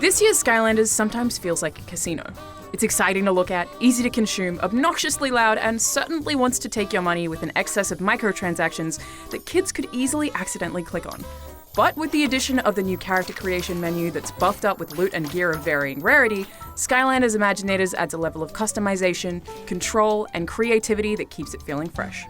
This year's Skylanders sometimes feels like a casino. It's exciting to look at, easy to consume, obnoxiously loud, and certainly wants to take your money with an excess of microtransactions that kids could easily accidentally click on. But with the addition of the new character creation menu that's buffed up with loot and gear of varying rarity, Skylanders Imaginators adds a level of customization, control, and creativity that keeps it feeling fresh.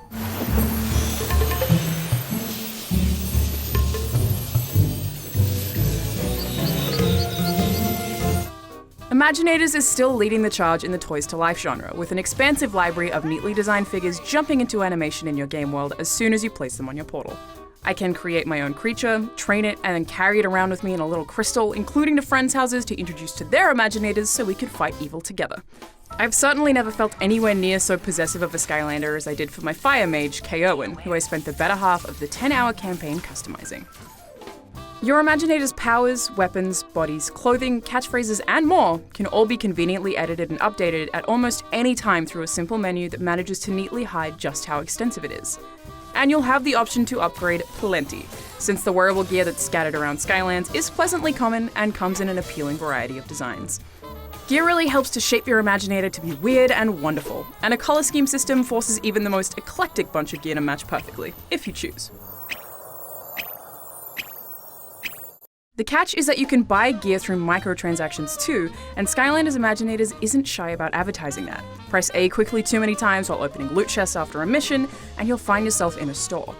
Imaginators is still leading the charge in the Toys to Life genre, with an expansive library of neatly designed figures jumping into animation in your game world as soon as you place them on your portal. I can create my own creature, train it, and then carry it around with me in a little crystal, including to friends' houses to introduce to their Imaginators so we could fight evil together. I've certainly never felt anywhere near so possessive of a Skylander as I did for my fire mage, Kay Owen, who I spent the better half of the 10-hour campaign customizing. Your Imaginator's powers, weapons, bodies, clothing, catchphrases, and more can all be conveniently edited and updated at almost any time through a simple menu that manages to neatly hide just how extensive it is. And you'll have the option to upgrade plenty, since the wearable gear that's scattered around Skylands is pleasantly common and comes in an appealing variety of designs. Gear really helps to shape your Imaginator to be weird and wonderful, and a colour scheme system forces even the most eclectic bunch of gear to match perfectly, if you choose. The catch is that you can buy gear through microtransactions too, and Skylanders Imaginators isn't shy about advertising that. Press A quickly too many times while opening loot chests after a mission, and you'll find yourself in a store.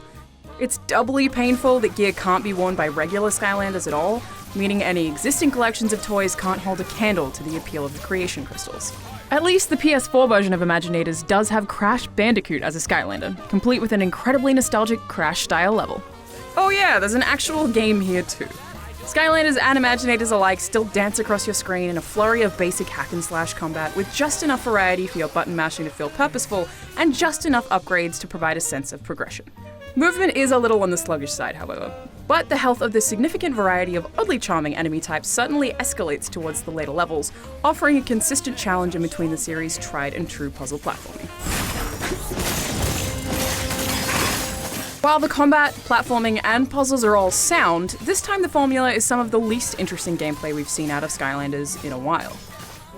It's doubly painful that gear can't be worn by regular Skylanders at all, meaning any existing collections of toys can't hold a candle to the appeal of the creation crystals. At least the PS4 version of Imaginators does have Crash Bandicoot as a Skylander, complete with an incredibly nostalgic Crash-style level. Oh yeah, there's an actual game here too. Skylanders and Imaginators alike still dance across your screen in a flurry of basic hack-and-slash combat with just enough variety for your button mashing to feel purposeful and just enough upgrades to provide a sense of progression. Movement is a little on the sluggish side, however, but the health of the significant variety of oddly charming enemy types certainly escalates towards the later levels, offering a consistent challenge in between the series' tried and true puzzle platforming. While the combat, platforming, and puzzles are all sound, this time the formula is some of the least interesting gameplay we've seen out of Skylanders in a while.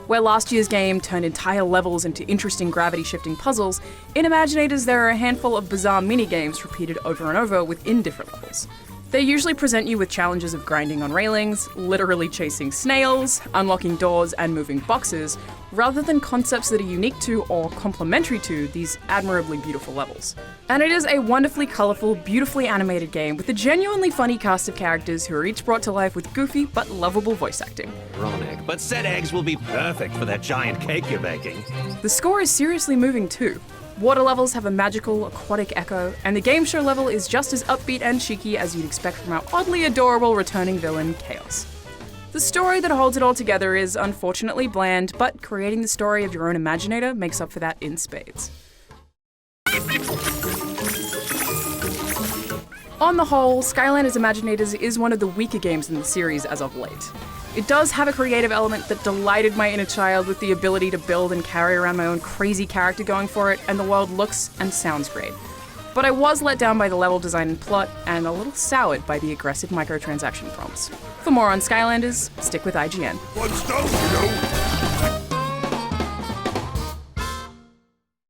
Where last year's game turned entire levels into interesting gravity-shifting puzzles, in Imaginators there are a handful of bizarre mini-games repeated over and over within different levels. They usually present you with challenges of grinding on railings, literally chasing snails, unlocking doors, and moving boxes, rather than concepts that are unique to or complementary to these admirably beautiful levels. And it is a wonderfully colourful, beautifully animated game with a genuinely funny cast of characters who are each brought to life with goofy but lovable voice acting. Ironic, but said eggs will be perfect for that giant cake you're baking. The score is seriously moving too. Water levels have a magical, aquatic echo, and the game show level is just as upbeat and cheeky as you'd expect from our oddly adorable returning villain, Chaos. The story that holds it all together is unfortunately bland, but creating the story of your own Imaginator makes up for that in spades. On the whole, Skylanders Imaginators is one of the weaker games in the series as of late. It does have a creative element that delighted my inner child with the ability to build and carry around my own crazy character going for it, and the world looks and sounds great. But I was let down by the level design and plot, and a little soured by the aggressive microtransaction prompts. For more on Skylanders, stick with IGN. One stone, you know.